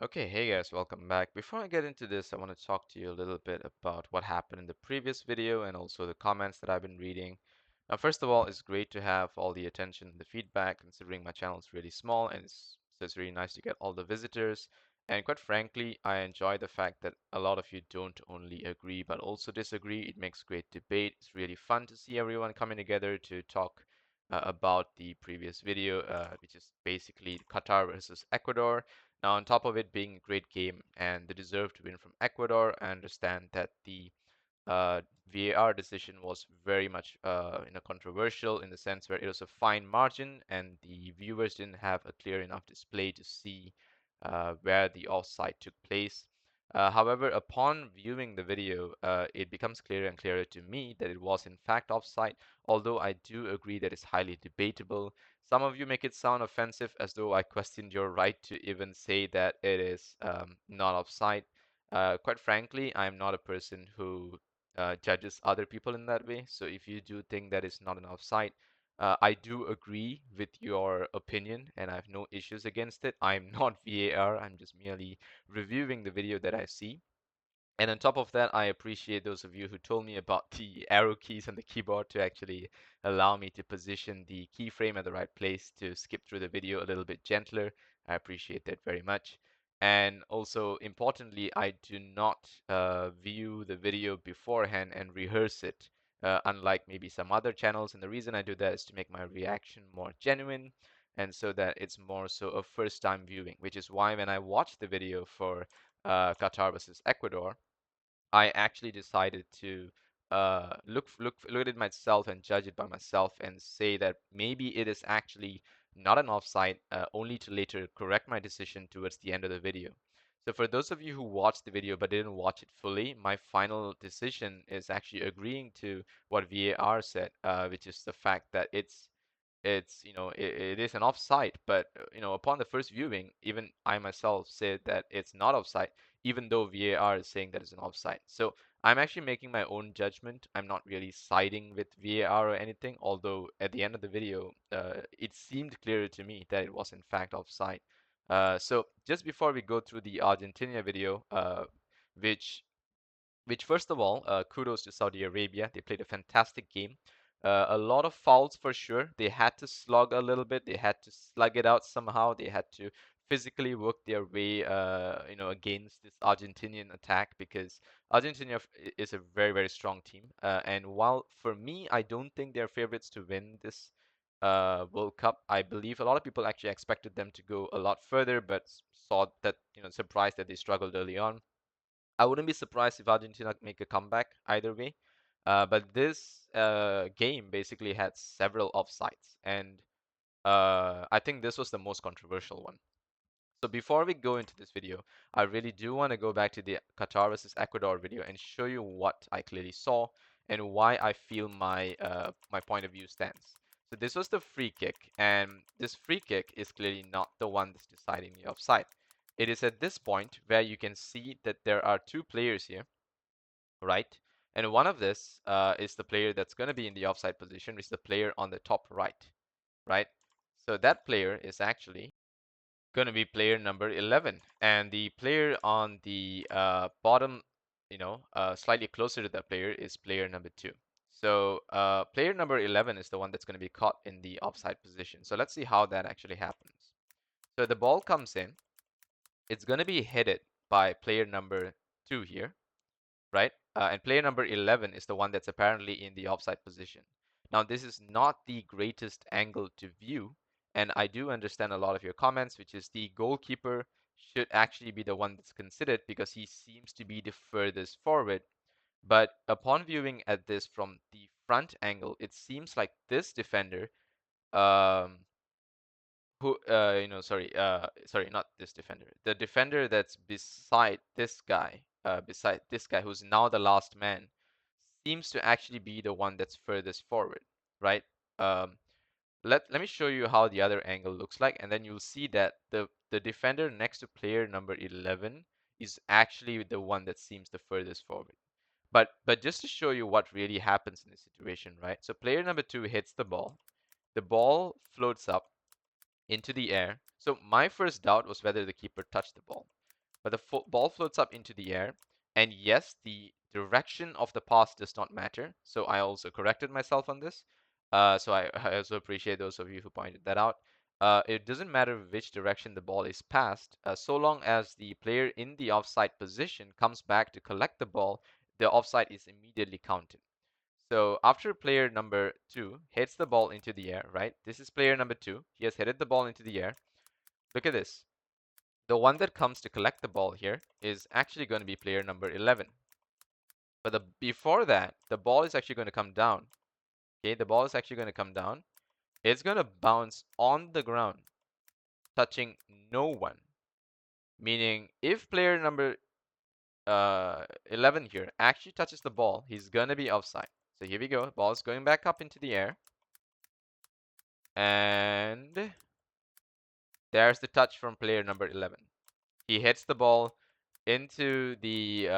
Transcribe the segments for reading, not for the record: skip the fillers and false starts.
Okay, hey guys, welcome back. Before I get into this, I want to talk to you a little bit about what happened in the previous video and also the comments that I've been reading. First of all, it's great to have all the attention and the feedback, considering my channel is really small and so it's really nice to get all the visitors. And quite frankly, I enjoy the fact that a lot of you don't only agree but also disagree. It makes great debate. It's really fun to see everyone coming together to talk about the previous video, which is basically Qatar versus Ecuador. Now, on top of it being a great game and the deserved win from Ecuador, I understand that the VAR decision was very much controversial in the sense where it was a fine margin and the viewers didn't have a clear enough display to see where the offside took place. However, upon viewing the video, it becomes clearer and clearer to me that it was in fact offside, although I do agree that it's highly debatable. Some of you make it sound offensive as though I questioned your right to even say that it is not offside. Quite frankly, I'm not a person who judges other people in that way. So if you do think that it's not an offside, I do agree with your opinion and I have no issues against it. I'm not VAR, I'm just merely reviewing the video that I see. And on top of that, I appreciate those of you who told me about the arrow keys on the keyboard to actually allow me to position the keyframe at the right place to skip through the video a little bit gentler. I appreciate that very much. And also, importantly, I do not view the video beforehand and rehearse it, unlike maybe some other channels. And the reason I do that is to make my reaction more genuine and so that it's more so a first time viewing, which is why when I watched the video for Qatar versus Ecuador, I actually decided to look at it myself and judge it by myself and say that maybe it is actually not an offside, only to later correct my decision towards the end of the video. So for those of you who watched the video but didn't watch it fully, my final decision is actually agreeing to what VAR said, which is the fact that it is an offside, but upon the first viewing, even I myself said that it's not offside, even though VAR is saying that it's an offside. So I'm actually making my own judgment. I'm not really siding with VAR or anything, although at the end of the video, it seemed clearer to me that it was in fact offside. So just before we go through the Argentina video, which which first of all, kudos to Saudi Arabia. They played a fantastic game. A lot of fouls for sure. They had to slog a little bit. They had to slug it out somehow. They had to physically work their way, against this Argentinian attack because Argentina is a very, very strong team. And while for me, I don't think they're favorites to win this World Cup. I believe a lot of people actually expected them to go a lot further, but saw that, surprised that they struggled early on. I wouldn't be surprised if Argentina make a comeback either way. But this game basically had several offsides, and I think this was the most controversial one. So before we go into this video, I really do want to go back to the Qatar versus Ecuador video and show you what I clearly saw and why I feel my point of view stands. So this was the free kick, and this free kick is clearly not the one that's deciding the offside. It is at this point where you can see that there are two players here, right? And one of this is the player that's going to be in the offside position, which is the player on the top right, right? So that player is actually going to be player number 11. And the player on the bottom, slightly closer to that player is player number 2. So player number 11 is the one that's going to be caught in the offside position. So let's see how that actually happens. So the ball comes in. It's going to be headed by player number 2 here, right? And player number 11 is the one that's apparently in the offside position. Now, this is not the greatest angle to view, and I do understand a lot of your comments, which is the goalkeeper should actually be the one that's considered because he seems to be the furthest forward. But upon viewing at this from the front angle, it seems like this defender, um, sorry, not this defender, the defender that's beside this guy who's now the last man, seems to actually be the one that's furthest forward, right? Um, let me show you how the other angle looks like, and then you'll see that the defender next to player number 11 is actually the one that seems the furthest forward. But just to show you what really happens in this situation, right? So player number 2 hits the ball floats up into the air. So my first doubt was whether the keeper touched the ball. but the ball floats up into the air. And yes, the direction of the pass does not matter. So I also corrected myself on this. So I also appreciate those of you who pointed that out. It doesn't matter which direction the ball is passed, so long as the player in the offside position comes back to collect the ball, the offside is immediately counted. So after player number two hits the ball into the air, right? This is player number two. He has hit the ball into the air. Look at this. The one that comes to collect the ball here is actually going to be player number 11. But before that, the ball is actually going to come down. Okay, the ball is actually going to come down. It's going to bounce on the ground, touching no one. Meaning, if player number 11 here actually touches the ball, he's going to be offside. So here we go. Ball is going back up into the air. And there's the touch from player number 11. He hits the ball into the,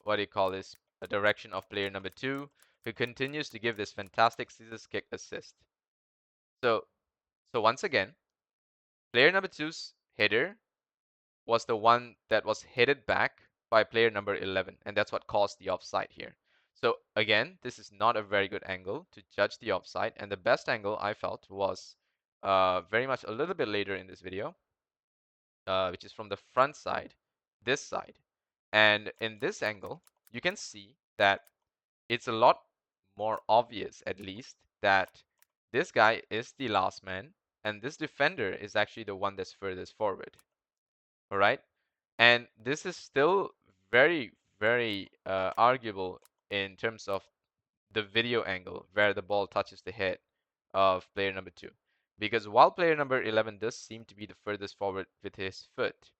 what do you call this, direction of player number two, who continues to give this fantastic scissors kick assist. So, so once again, player number two's header was the one that was headed back by player number 11, and that's what caused the offside here. So again, this is not a very good angle to judge the offside, and the best angle I felt was very much a little bit later in this video, which is from the front side, this side. And in this angle, you can see that it's a lot more obvious, at least, that this guy is the last man, and this defender is actually the one that's furthest forward. All right? And this is still very, very arguable in terms of the video angle where the ball touches the head of player number two. Because while player number 11 does seem to be the furthest forward with his foot,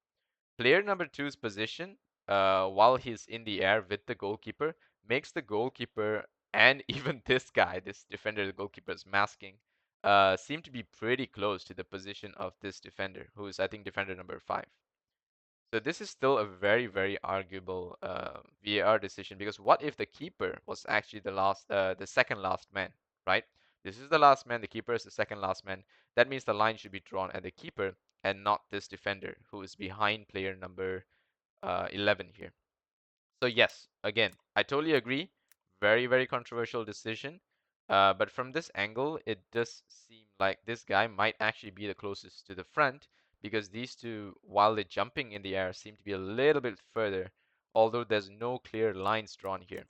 player number two's position, while he's in the air with the goalkeeper, makes the goalkeeper and even this guy, this defender the goalkeeper is masking, seem to be pretty close to the position of this defender, who is, I think, defender number 5. So this is still a very, very arguable VAR decision, because what if the keeper was actually the second last man, right? This is the last man, the keeper is the second last man. That means the line should be drawn at the keeper and not this defender who is behind player number 11 here. So yes, again, I totally agree. Very, very controversial decision. But from this angle, it does seem like this guy might actually be the closest to the front, because these two, while they're jumping in the air, seem to be a little bit further, although there's no clear lines drawn here.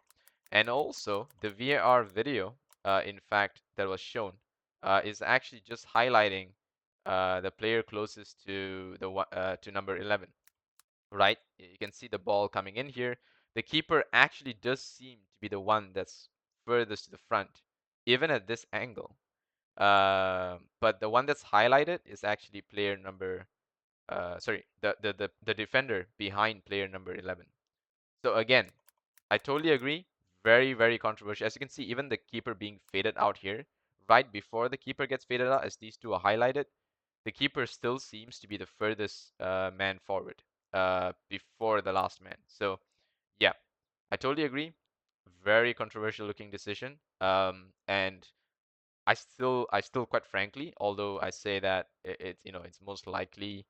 And also, the VAR video, in fact, that was shown, is actually just highlighting the player closest to to number 11, right? You can see the ball coming in here. The keeper actually does seem to be the one that's furthest to the front, even at this angle. But the one that's highlighted is actually player number, sorry, the defender behind player number 11. So again, I totally agree. Very, very controversial. As you can see, even the keeper being faded out here, right before the keeper gets faded out, as these two are highlighted, the keeper still seems to be the furthest man forward before the last man. So yeah, I totally agree. Very controversial looking decision. And I still quite frankly, although I say that it's most likely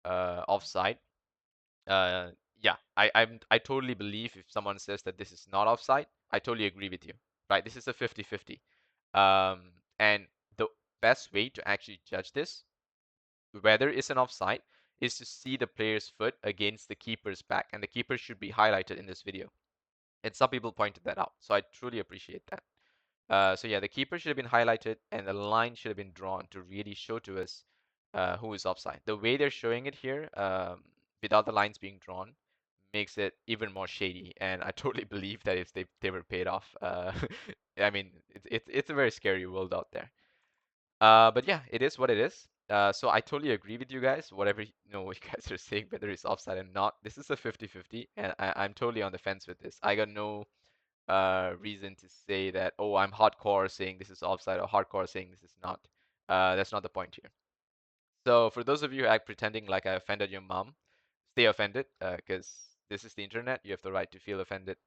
offside. Uh, yeah, I totally believe if someone says that this is not offside, I totally agree with you. Right? This is a 50-50. And the best way to actually judge this, whether it's an offside, is to see the player's foot against the keeper's back, and the keeper should be highlighted in this video. And some people pointed that out, so I truly appreciate that. So yeah, the keeper should have been highlighted, and the line should have been drawn to really show to us who is offside. The way they're showing it here, without the lines being drawn, makes it even more shady. And I totally believe that if they were paid off, I mean, it's a very scary world out there. But yeah, it is what it is. So I totally agree with you guys. Whatever what you guys are saying, whether it's offside or not, this is a 50-50, and I'm totally on the fence with this. I got no reason to say that, oh, I'm hardcore saying this is offside or hardcore saying this is not. That's not the point here. So for those of you who act pretending like I offended your mom, stay offended, because this is the internet. You have the right to feel offended.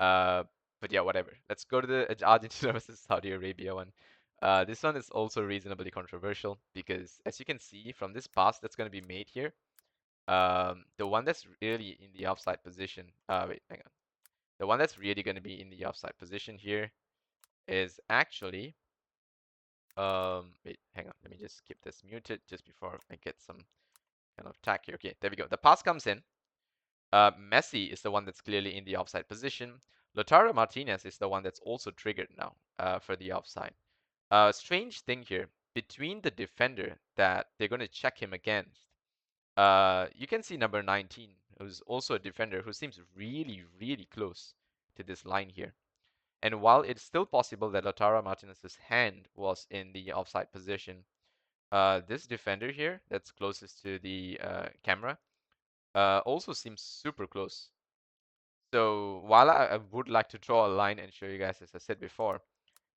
Uh, but yeah, whatever. Let's go to the Argentina versus Saudi Arabia one. This one is also reasonably controversial because, as you can see from this pass that's going to be made here, The one that's really in the offside position. Wait, hang on. The one that's really going to be in the offside position here is actually. Wait, hang on. Let me just keep this muted just before I get some kind of tack here. Okay, there we go. The pass comes in. Messi is the one that's clearly in the offside position. Lautaro Martinez is the one that's also triggered now for the offside. Strange thing here, between the defender that they're going to check him against, you can see number 19, who's also a defender who seems really, really close to this line here. And while it's still possible that Lautaro Martinez's hand was in the offside position, this defender here that's closest to the camera also seems super close. So while I would like to draw a line and show you guys, as I said before,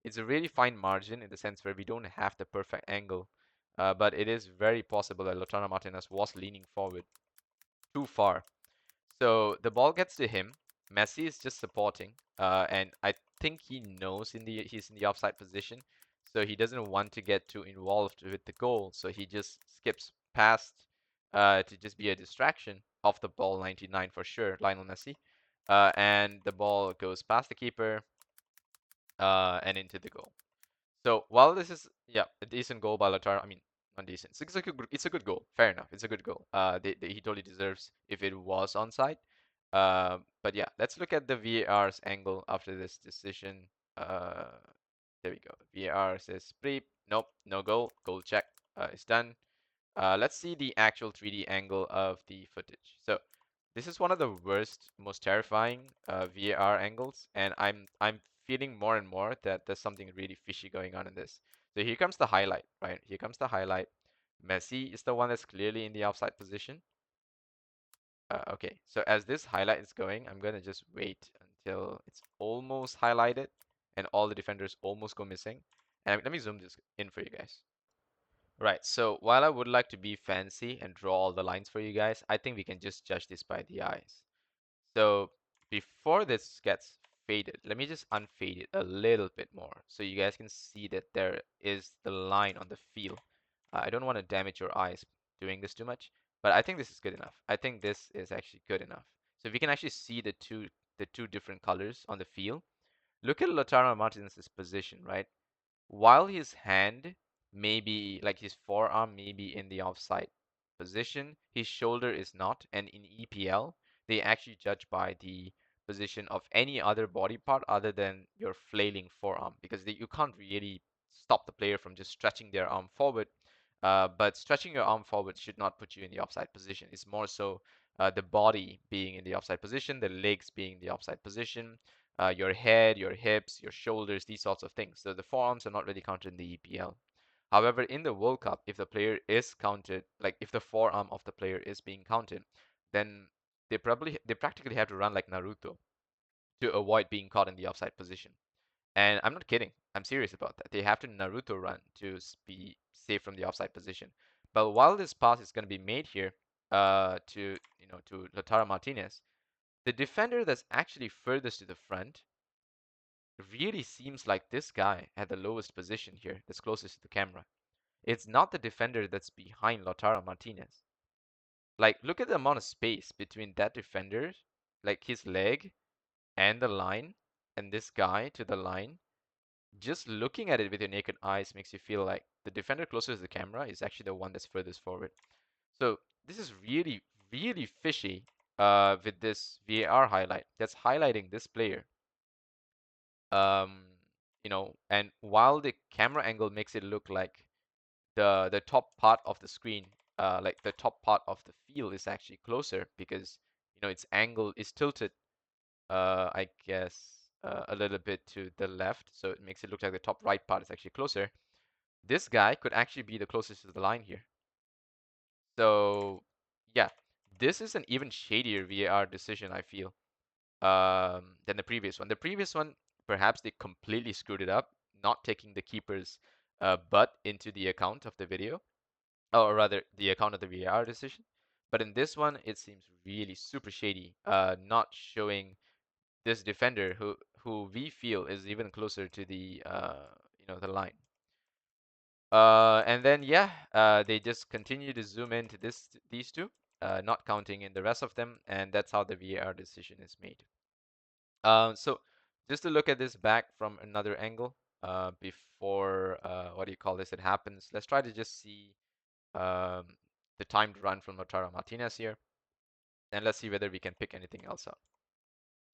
it's a really fine margin in the sense where we don't have the perfect angle, but it is very possible that Lautaro Martinez was leaning forward too far. So the ball gets to him. Messi is just supporting, and I think he knows he's in the offside position, so he doesn't want to get too involved with the goal. So he just skips past to just be a distraction of the ball. 99 for sure, Lionel Messi, and the ball goes past the keeper and into the goal. So while this is a decent goal by Lautaro, I mean undecent. It's a good goal. Fair enough. It's a good goal. He totally deserves if it was onside. But yeah, let's look at the VAR's angle after this decision. Uh, there we go. VAR says preep. Nope, no goal. Goal check. It's done. Let's see the actual 3D angle of the footage. So this is one of the worst, most terrifying VAR angles, and I'm feeling more and more that there's something really fishy going on in this. So here comes the highlight, right? Here comes the highlight. Messi is the one that's clearly in the offside position. Okay, so as this highlight is going, I'm gonna just wait until it's almost highlighted and all the defenders almost go missing. And let me zoom this in for you guys. Right, so while I would like to be fancy and draw all the lines for you guys, I think we can just judge this by the eyes. So before this gets faded, let me just unfade it a little bit more so you guys can see that there is the line on the field. I don't want to damage your eyes doing this too much, but I think this is good enough. I think this is actually good enough. So if you can actually see the two different colors on the field, look at Lautaro Martinez's position, right? While his hand may be, like his forearm may be in the offside position, his shoulder is not. And in EPL, they actually judge by the position of any other body part other than your flailing forearm, because you can't really stop the player from just stretching their arm forward. But stretching your arm forward should not put you in the offside position. It's more so the body being in the offside position, the legs being in the offside position, your head, your hips, your shoulders, these sorts of things. So the forearms are not really counted in the EPL. However, in the World Cup, if the player is counted, like if the forearm of the player is being counted, then they practically have to run like Naruto to avoid being caught in the offside position. And I'm not kidding. I'm serious about that. They have to Naruto run to be safe from the offside position. But while this pass is going to be made here to Lautaro Martinez, the defender that's actually furthest to the front really seems like this guy at the lowest position here, that's closest to the camera. It's not the defender that's behind Lautaro Martinez. Like, look at the amount of space between that defender, like his leg and the line, and this guy to the line. Just looking at it with your naked eyes makes you feel like the defender closest to the camera is actually the one that's furthest forward. So this is really, really fishy with this VAR highlight that's highlighting this player. Um, and while the camera angle makes it look like the top part of the screen, like the top part of the field is actually closer because its angle is tilted, I guess, a little bit to the left, so it makes it look like the top right part is actually closer. This guy could actually be the closest to the line here. So yeah, this is an even shadier VAR decision, I feel, than the previous one. The previous one, perhaps they completely screwed it up, not taking the keeper's butt into the account of the video, or rather the account of the VAR decision. But in this one, it seems really super shady, not showing this defender who we feel is even closer to the line. And then yeah, they just continue to zoom into these two. not counting in the rest of them, and that's how the VAR decision is made. So just to look at this back from another angle, before what do you call this? It happens. Let's try to just see um, the timed run from Lautaro Martinez here, and let's see whether we can pick anything else up.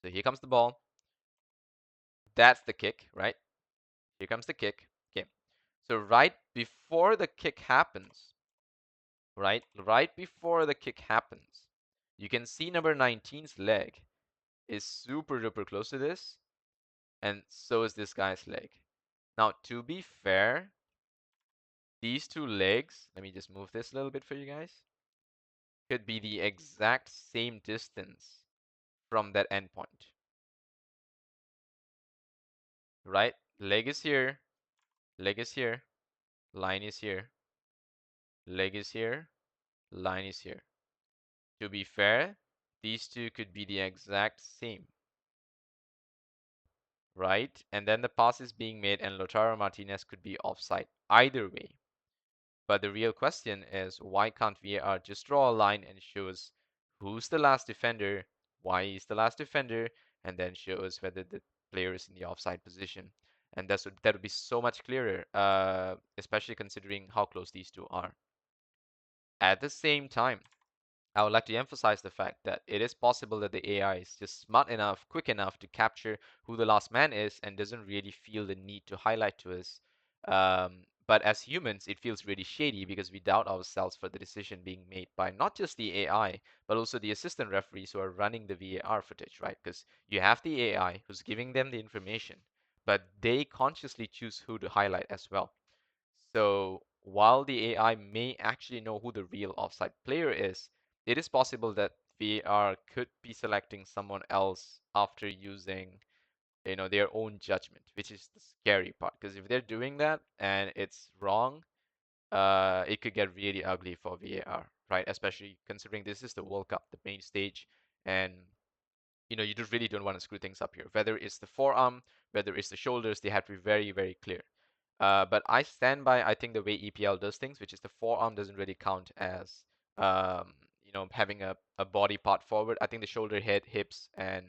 So here comes the ball. That's the kick, right? Here comes the kick. Okay. So right before the kick happens, right? Right before the kick happens, you can see number 19's leg is super duper close to this, and so is this guy's leg. Now, to be fair, these two legs, let me just move this a little bit for you guys, could be the exact same distance from that endpoint, right? Leg is here, leg is here, line is here, leg is here, line is here. To be fair, these two could be the exact same, right? And then the pass is being made and Lautaro Martinez could be offside either way. But the real question is, why can't VAR just draw a line and show us who's the last defender, why is the last defender, and then show us whether the player is in the offside position? And that would be so much clearer, especially considering how close these two are. At the same time, I would like to emphasize the fact that it is possible that the AI is just smart enough, quick enough to capture who the last man is and doesn't really feel the need to highlight to us. But as humans, it feels really shady because we doubt ourselves for the decision being made by not just the AI, but also the assistant referees who are running the VAR footage, right? Because you have the AI who's giving them the information, but they consciously choose who to highlight as well. So while the AI may actually know who the real offside player is, it is possible that VAR could be selecting someone else after using, their own judgment, which is the scary part. Because if they're doing that and it's wrong, it could get really ugly for VAR, right? Especially considering this is the World Cup, the main stage, and you just really don't want to screw things up here. Whether it's the forearm, whether it's the shoulders, they have to be very, very clear. But I stand by, I think the way EPL does things, which is the forearm doesn't really count as, having a body part forward. I think the shoulder, head, hips, and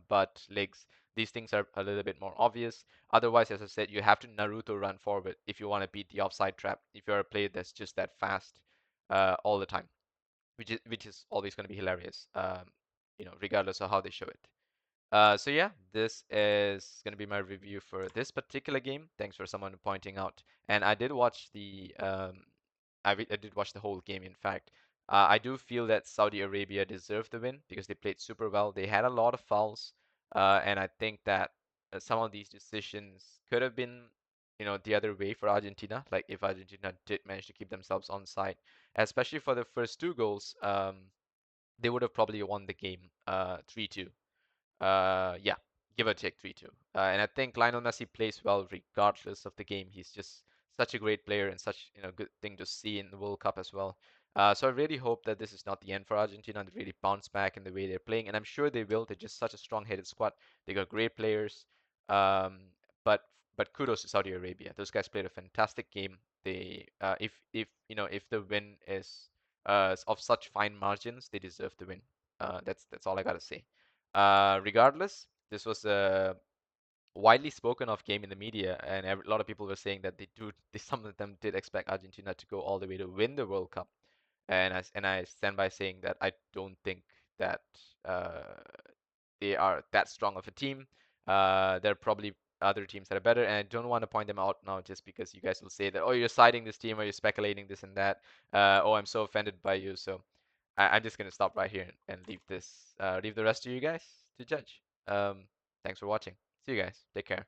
butt, legs, these things are a little bit more obvious. Otherwise, as I said, you have to Naruto run forward if you want to beat the offside trap. If you're a player that's just that fast all the time, which is always going to be hilarious, regardless of how they show it. So yeah, this is gonna be my review for this particular game. Thanks for someone pointing out. And I did watch I did watch the whole game. In fact, I do feel that Saudi Arabia deserved the win because they played super well. They had a lot of fouls, and I think that some of these decisions could have been, the other way for Argentina. Like if Argentina did manage to keep themselves on side, especially for the first two goals, they would have probably won the game 3-2. Yeah, give or take 3-2. And I think Lionel Messi plays well regardless of the game. He's just such a great player and such good thing to see in the World Cup as well. So I really hope that this is not the end for Argentina and they really bounce back in the way they're playing. And I'm sure they will. They're just such a strong-headed squad. They got great players. Um, but but kudos to Saudi Arabia. Those guys played a fantastic game. They if the win is of such fine margins, they deserve the win. That's all I gotta say. Regardless, this was a widely spoken of game in the media, and a lot of people were saying that some of them did expect Argentina to go all the way to win the World Cup. And I stand by saying that I don't think that uh, they are that strong of a team. There are probably other teams that are better, and I don't want to point them out now just because you guys will say that, oh, you're siding this team or you're speculating this and that. Oh, I'm so offended by you. So I'm just gonna stop right here and leave the rest to you guys to judge. Thanks for watching. See you guys. Take care.